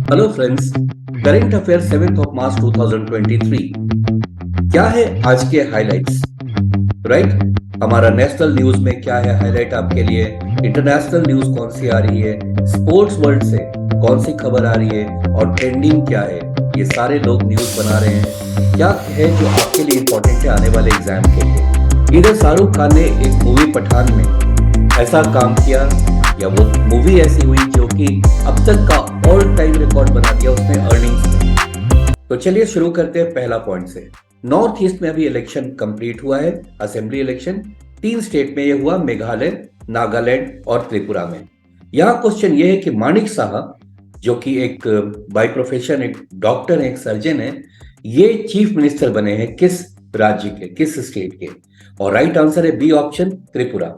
Hello friends, current affair 7 of March 2023। क्या है आज के हाइलाइट्स? राइट, हमारा नेशनल न्यूज में क्या है हाईलाइट आपके लिए? इंटरनेशनल न्यूज कौन सी आ रही है? स्पोर्ट्स वर्ल्ड से कौन सी खबर आ रही है? और ट्रेंडिंग क्या है? ये सारे लोग न्यूज बना रहे हैं। क्या है जो आपके लिए इंपॉर्टेंट है आने वाले एग्जाम के लिए? इधर शाहरुख खान ने एक मूवी पठान में ऐसा काम किया, या वो मूवी ऐसी हुई जो कि अब तक का ऑल टाइम रिकॉर्ड बना दिया उसने अर्निंग्स में। तो चलिए शुरू करते हैं पहला पॉइंट से। नॉर्थ ईस्ट में अभी इलेक्शन कंप्लीट हुआ है, असेंबली इलेक्शन। 3 स्टेट में ये हुआ, मेघालय, नागालैंड और त्रिपुरा में। यहाँ क्वेश्चन ये है कि माणिक साहा, जो कि एक बाय प्रोफेशन एक डॉक्टर है, एक सर्जन है, ये चीफ मिनिस्टर बने हैं किस राज्य के, किस स्टेट के? और राइट आंसर है बी ऑप्शन, त्रिपुरा।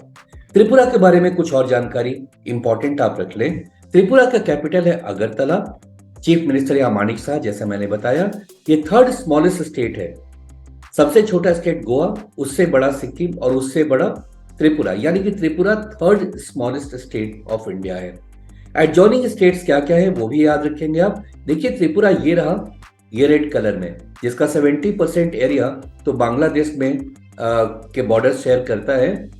त्रिपुरा के बारे में कुछ और जानकारी इंपॉर्टेंट आप रख लें। त्रिपुरा का कैपिटल है अगरतला। चीफ मिनिस्टर या माणिक शाह, जैसा मैंने बताया। ये थर्ड स्मॉलेस्ट स्टेट है। सबसे छोटा स्टेट गोवा, उससे बड़ा सिक्किम और उससे बड़ा त्रिपुरा, यानी कि Tripura third smallest state of India है। एडजॉइनिंग स्टेट्स क्या क्या है वो भी याद रखेंगे आप। देखिए त्रिपुरा ये रहा, ये रेड कलर में, जिसका 70% एरिया तो बांग्लादेश में के बॉर्डर शेयर करता है।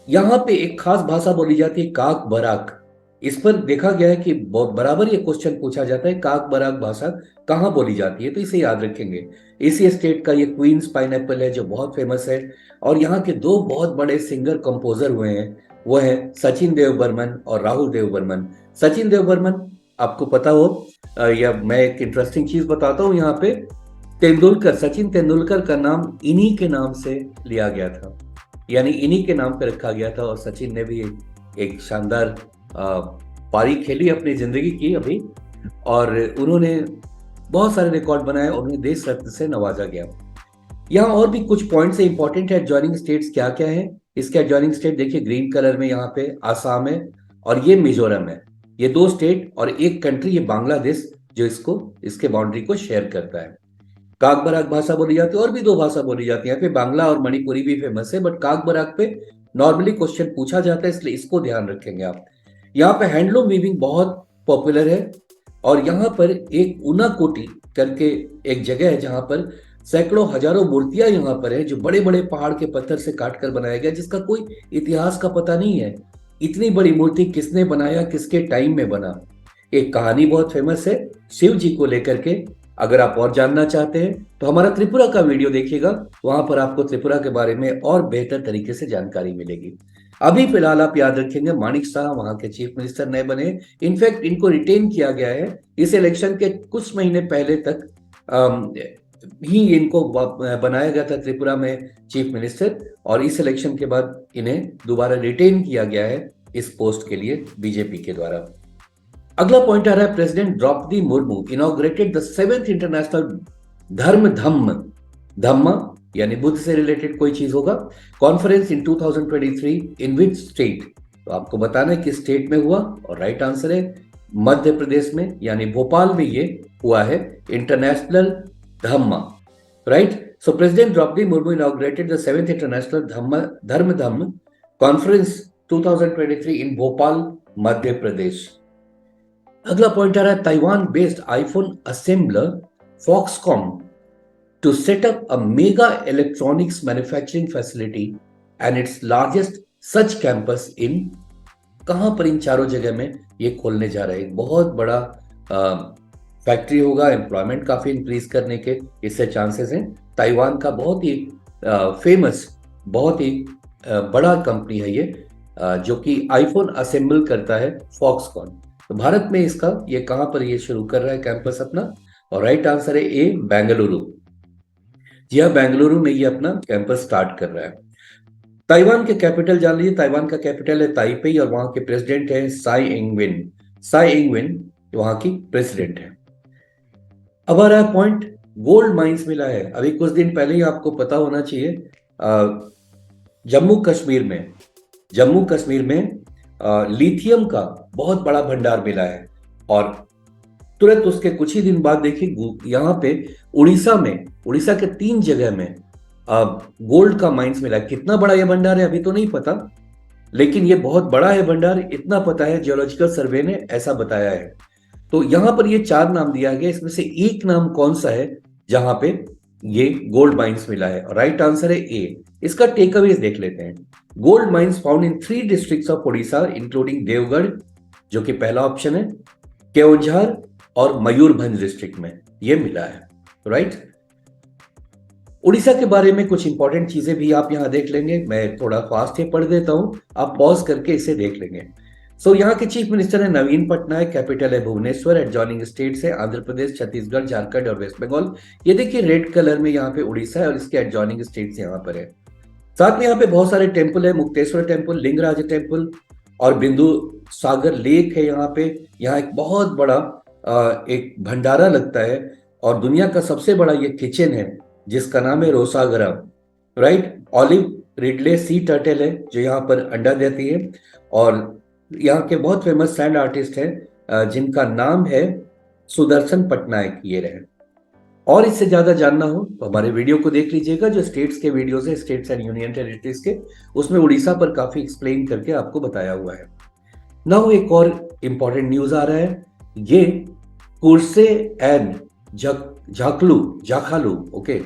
यहाँ पे एक खास भाषा बोली जाती है काक बराक। इस पर देखा गया है कि बहुत बराबर ये क्वेश्चन पूछा जाता है, काक बराक भाषा कहाँ बोली जाती है, तो इसे याद रखेंगे। इसी स्टेट का ये क्वींस पाइनएप्पल है जो बहुत फेमस है। और यहाँ के 2 बहुत बड़े सिंगर कंपोजर हुए हैं, वो है सचिन देव बर्मन और राहुल देव बर्मन। सचिन देव बर्मन आपको पता हो, या मैं एक इंटरेस्टिंग चीज बताता हूँ यहाँ पे। तेंदुलकर, सचिन तेंदुलकर का नाम इन्हीं के नाम से लिया गया था, यानी इन्हीं के नाम पे रखा गया था। और सचिन ने भी एक शानदार पारी खेली, अपनी जिंदगी की अभी। और उन्होंने बहुत सारे रिकॉर्ड बनाए और उन्हें देश रत्न से नवाजा गया। यहाँ और भी कुछ पॉइंट्स इंपॉर्टेंट है। एडजॉइनिंग स्टेट्स क्या क्या है? इसके एडजॉइनिंग स्टेट देखिए ग्रीन कलर में, यहाँ पे आसाम है और ये मिजोरम है। ये 2 स्टेट और एक कंट्री, ये बांग्लादेश, जो इसको इसके बाउंड्री को शेयर करता है। काक बराक भाषा बोली जाती है, और भी 2 भाषा बोली जाती है यहाँ पे। बांग्ला और मणिपुरी भी फेमस है, बट काक बराक पे नॉर्मली क्वेश्चन पूछा जाता है, इसलिए इसको ध्यान रखेंगे आप। यहाँ पे हैंडलूम वीविंग बहुत पॉपुलर है। और यहाँ पर एक ऊनाकोटी करके एक जगह है जहां पर सैकड़ों हजारों मूर्तियां यहाँ पर है, जो बड़े बड़े पहाड़ के पत्थर से काट कर बनाया गया, जिसका कोई इतिहास का पता नहीं है। इतनी बड़ी मूर्ति किसने बनाया, किसके टाइम में बना? एक कहानी बहुत फेमस है शिव जी को लेकर के। अगर आप और जानना चाहते हैं तो हमारा त्रिपुरा का वीडियो देखिएगा, वहां पर आपको त्रिपुरा के बारे में और बेहतर तरीके से जानकारी मिलेगी। अभी फिलहाल आप याद रखेंगे माणिक शाह वहां के चीफ मिनिस्टर नए बने। इनफैक्ट इनको रिटेन किया गया है। इस इलेक्शन के कुछ महीने पहले तक ही इनको बनाया गया था त्रिपुरा में चीफ मिनिस्टर, और इस इलेक्शन के बाद इन्हें दोबारा रिटेन किया गया है इस पोस्ट के लिए बीजेपी के द्वारा। अगला पॉइंट आ रहा है, president Draupadi Murmu inaugurated the 7th international Dharma Dhamma, धम्म यानी बुद्ध से रिलेटेड कोई चीज होगा, conference in 2023 in which state? तो आपको बताना है किस स्टेट में हुआ, और राइट आंसर है मध्य प्रदेश में, यानी भोपाल में ये हुआ है international Dhamma. Right, so president Draupadi Murmu inaugurated the 7th international Dharma Dhamma conference 2023 इन भोपाल, मध्य प्रदेश। अगला पॉइंट आ रहा है, Taiwan based iPhone assembler Foxconn to set up a mega electronics manufacturing facility and its largest such campus in, कहां पर? इन चारों जगह में ये खोलने जा रहे हैं। बहुत बड़ा फैक्ट्री होगा, एम्प्लॉयमेंट काफी इंक्रीज करने के इससे चांसेस हैं। ताइवान का बहुत ही फेमस, बहुत ही बड़ा कंपनी है ये, जो कि आईफोन असेंबल करता है, फॉक्सकॉन। तो भारत में इसका ये कहां पर ये शुरू कर रहा है कैंपस अपना? और राइट आंसर है ए, बेंगलुरु। जी हाँ, बेंगलुरु में ये अपना कैंपस स्टार्ट कर रहा है। ताइवान के कैपिटल जान लीजिए। ताइवान का कैपिटल है ताइपेई और वहां के प्रेसिडेंट है साई इंगवेन। साई इंगवेन वहां की प्रेसिडेंट है। अब आ रहा है पॉइंट, गोल्ड माइंस मिला है। अभी कुछ दिन पहले ही आपको पता होना चाहिए, जम्मू कश्मीर में, जम्मू कश्मीर में लिथियम का बहुत बड़ा भंडार मिला है। और तुरंत उसके कुछ ही दिन बाद देखिए यहाँ पे उड़ीसा में, उड़ीसा के 3 जगह में गोल्ड का माइंस मिला। कितना बड़ा यह भंडार है अभी तो नहीं पता, लेकिन ये बहुत बड़ा है भंडार, इतना पता है जियोलॉजिकल सर्वे ने ऐसा बताया है। तो यहां पर ये 4 नाम दिया गया, इसमें से एक नाम कौन सा है जहां पे ये गोल्ड माइंस मिला है? राइट आंसर है ए। इसका टेक अवेज देख लेते हैं। Gold mines found in 3 districts of Orissa including Deogarh, जो कि पहला ऑप्शन है, केओंझार और मयूरभंज डिस्ट्रिक्ट में ये मिला है। राइट। उड़ीसा के बारे में कुछ इंपॉर्टेंट चीजें भी आप यहां देख लेंगे, मैं थोड़ा फास्ट ही पढ़ देता हूं, आप पॉज करके इसे देख लेंगे। यहाँ के चीफ मिनिस्टर है नवीन पटनायक, कैपिटल है भुवनेश्वर, एडजॉइनिंग स्टेट्स है आंध्र प्रदेश, छत्तीसगढ़, झारखंड और वेस्ट बंगाल। ये देखिए रेड कलर में यहाँ पे उड़ीसा है और इसके एडजॉइनिंग स्टेट्स यहाँ पर है। साथ में यहाँ पे बहुत सारे टेम्पल है, मुक्तेश्वर टेम्पल, लिंगराज टेम्पल और बिंदु सागर लेक है यहाँ पे। यहाँ एक बहुत बड़ा एक भंडारा लगता है और दुनिया का सबसे बड़ा ये किचन है जिसका नाम है रोसागरा। Right. Olive ridley sea turtle है जो यहाँ पर अंडा देती है और यहाँ के बहुत फेमस सैंड आर्टिस्ट हैं जिनका नाम है सुदर्शन पटनायक, ये रहे। और इससे ज्यादा जानना हो तो हमारे वीडियो को देख लीजिएगा, जो स्टेट्स के वीडियोस है, स्टेट्स एंड यूनियन टेरिटरीज के, उसमें उड़ीसा पर काफी एक्सप्लेन करके आपको बताया हुआ है। नाउ एक और इंपॉर्टेंट न्यूज आ रहा है, ये कुर्से एंड जाखालू, ओके,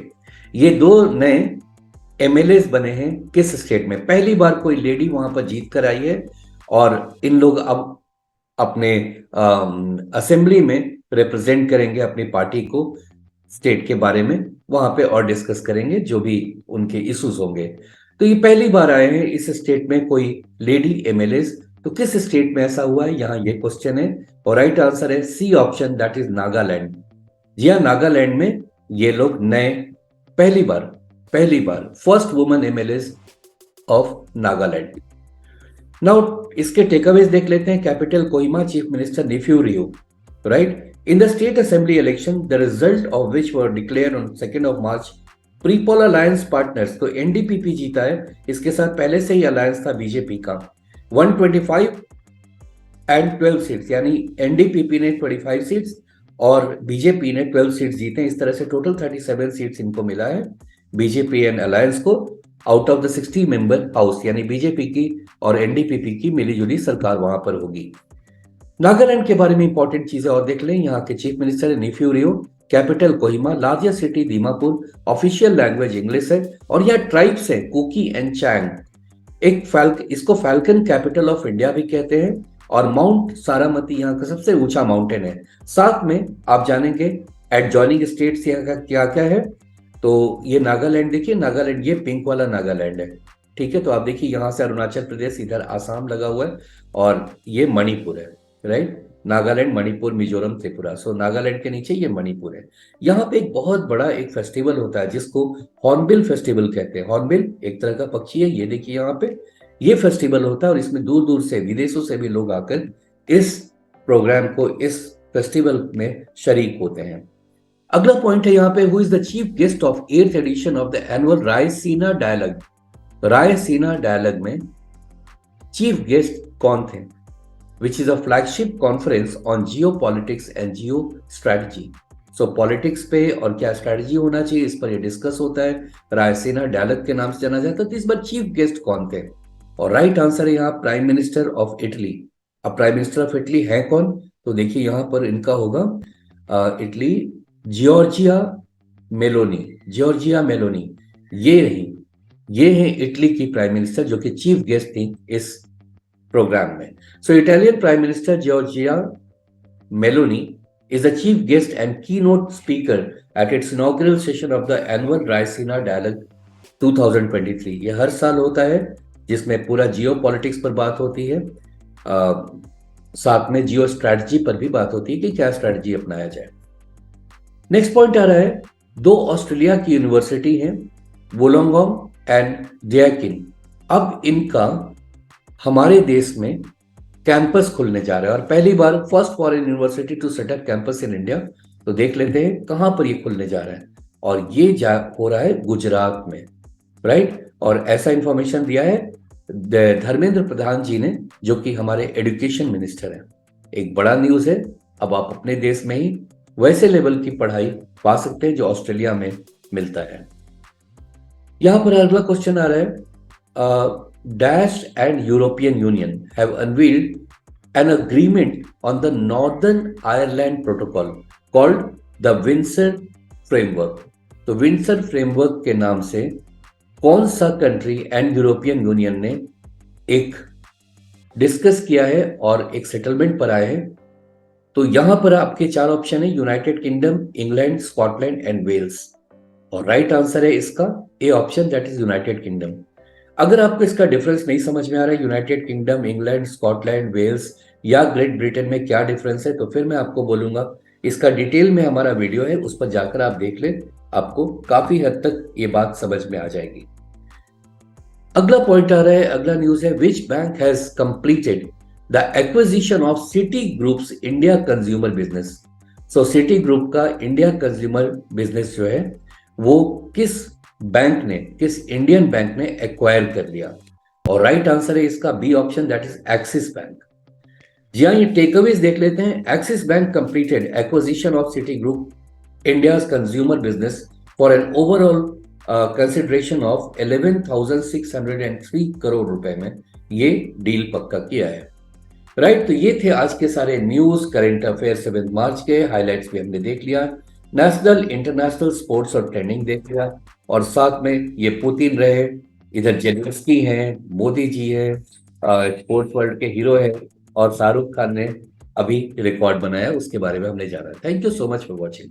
ये 2 नए एमएलएस बने हैं किस स्टेट में? पहली बार कोई लेडी वहां पर जीत कर आई है और इन लोग अब अपने असेंबली में रिप्रेजेंट करेंगे अपनी पार्टी को स्टेट के बारे में, वहां पे और डिस्कस करेंगे जो भी उनके इश्यूज होंगे। तो ये पहली बार आए हैं इस स्टेट में कोई लेडी एमएलएस। तो किस स्टेट में ऐसा हुआ है, यहाँ ये क्वेश्चन है और राइट आंसर है C option, that is Nagaland. जी हाँ, नागालैंड में ये लोग नए पहली बार first woman MLAs of Nagaland. Now इसके टेकअवेज देख लेते हैं। Capital Kohima, chief minister Neiphiu Rio. Right. In the state assembly election the result of which were declared on 2 March, people alliance partners, तो एनडीपीपी जीता है, इसके साथ पहले से ही अलायंस था बीजेपी का। 125 एंड 12 सीट्स, यानी एनडीपीपी ने 25 सीट्स और बीजेपी ने 12 सीट्स जीते। इस तरह से टोटल 37 सीट्स इनको मिला है बीजेपी एंड अलायंस को, out of the 60 member house, यानी बीजेपी की और एनडीपीपी की मिलीजुली सरकार वहां पर होगी। नागालैंड के बारे में इंपॉर्टेंट चीजें और देख लें। यहाँ के चीफ मिनिस्टर है Neiphiu Rio, capital Kohima, largest city Dimapur, official language English है और यहाँ ट्राइब्स है कुकी एंड चैंग। इसको फैल्कन कैपिटल ऑफ इंडिया भी कहते हैं और माउंट सारामती यहाँ का सबसे ऊंचा माउंटेन है। साथ में आप जानेंगे एडजॉइनिंग स्टेट्स यहाँ का क्या क्या है। तो ये नागालैंड देखिए, नागालैंड ये पिंक वाला नागालैंड है, ठीक है। तो आप देखिए यहाँ से अरुणाचल प्रदेश, इधर आसाम लगा हुआ है और ये मणिपुर है। राइट। नागालैंड, मणिपुर, मिजोरम, त्रिपुरा। सो नागालैंड के नीचे ये मणिपुर है। यहाँ पे एक बहुत बड़ा एक फेस्टिवल होता है जिसको हॉर्नबिल फेस्टिवल कहते हैं। हॉर्नबिल एक तरह का पक्षी है, ये देखिए यहाँ पे ये फेस्टिवल होता है और इसमें दूर दूर से विदेशों से भी लोग आकर इस प्रोग्राम को, इस फेस्टिवल में शरीक होते हैं। अगला पॉइंट है यहाँ पे, who is the chief guest of 8th edition of the annual Raisina dialogue. Raisina dialogue में चीफ गेस्ट कौन थे? Which is a flagship conference on geopolitics and geostrategy. So politics पे और क्या स्ट्रैटेजी होना चाहिए इस पर ये डिस्कस होता है। रायसीना डायलॉग के नाम से जाना जाता है। तो इस बार चीफ गेस्ट कौन थे? और राइट आंसर है यहाँ प्राइम मिनिस्टर ऑफ इटली। अब प्राइम मिनिस्टर ऑफ इटली है कौन? तो देखिए यहाँ पर इनका होगा Italy, Giorgia Meloni. Giorgia Meloni ये रही, ये है इटली की प्राइम मिनिस्टर जो कि चीफ गेस्ट थी इस प्रोग्राम में। सो Italian prime minister Giorgia Meloni is the chief guest and keynote speaker at its inaugural session of the annual Raisina Dialogue 2023। ये हर साल होता है जिसमें पूरा जियो पॉलिटिक्स पर बात होती है, साथ में जियो स्ट्रैटेजी पर भी बात होती है कि क्या स्ट्रैटेजी अपनाया जाए। नेक्स्ट पॉइंट आ रहा है, 2 ऑस्ट्रेलिया की यूनिवर्सिटी हैं, वोलोंगोंग एंड डियाकिन। अब इनका हमारे देश में कैंपस खुलने जा रहा है और पहली बार first foreign university to set up campus in India. तो देख लेते हैं कहां पर ये खुलने जा रहा है और ये हो रहा है गुजरात में। राइट। और ऐसा इंफॉर्मेशन दिया है धर्मेंद्र प्रधान जी ने, जो कि हमारे एजुकेशन मिनिस्टर हैं। एक बड़ा न्यूज है। अब आप अपने देश में ही वैसे लेवल की पढ़ाई पा सकते हैं जो ऑस्ट्रेलिया में मिलता है। यहां पर अगला क्वेश्चन आ रहा है, Daesh and European Union have unveiled an agreement on the Northern Ireland Protocol called the Windsor Framework. तो विंडसर फ्रेमवर्क के नाम से कौन सा कंट्री एंड यूरोपियन यूनियन ने एक डिस्कस किया है और एक सेटलमेंट पर आए हैं? तो यहां पर आपके चार ऑप्शन है, United Kingdom, England, Scotland and Wales. और राइट आंसर है इसका A option, that is United Kingdom. अगर आपको इसका डिफरेंस नहीं समझ में आ रहा है, United Kingdom, England, Scotland, Wales या ग्रेट ब्रिटेन में क्या डिफरेंस है, तो फिर मैं आपको बोलूंगा इसका डिटेल में हमारा वीडियो है, उस पर जाकर आप देख लें, आपको काफी हद तक ये बात समझ में आ जाएगी। अगला पॉइंट आ रहा है, अगला न्यूज है, which bank has completed the acquisition of city groups India consumer business. So city group का इंडिया कंज्यूमर बिजनेस जो है वो किस बैंक ने, किस इंडियन बैंक ने एक्वायर कर लिया? और राइट आंसर है इसका B option, that is Axis bank. जी हाँ, ये टेकअवेज देख लेते हैं। Axis bank completed acquisition of Citigroup India's consumer business for an overall consideration of 11,603 crore रुपए में ये डील पक्का किया है। राइट, तो ये थे आज के सारे न्यूज, करंट अफेयर 7 मार्च के हाइलाइट्स भी हमने देख लिया, नेशनल इंटरनेशनल स्पोर्ट्स और ट्रेंडिंग देख लिया, और साथ में ये पुतिन रहे, इधर जेलेंस्की हैं, मोदी जी हैं, स्पोर्ट्स वर्ल्ड के हीरो है, और शाहरुख खान ने अभी रिकॉर्ड बनाया, उसके बारे में हमने जाना। Thank you so much for watching.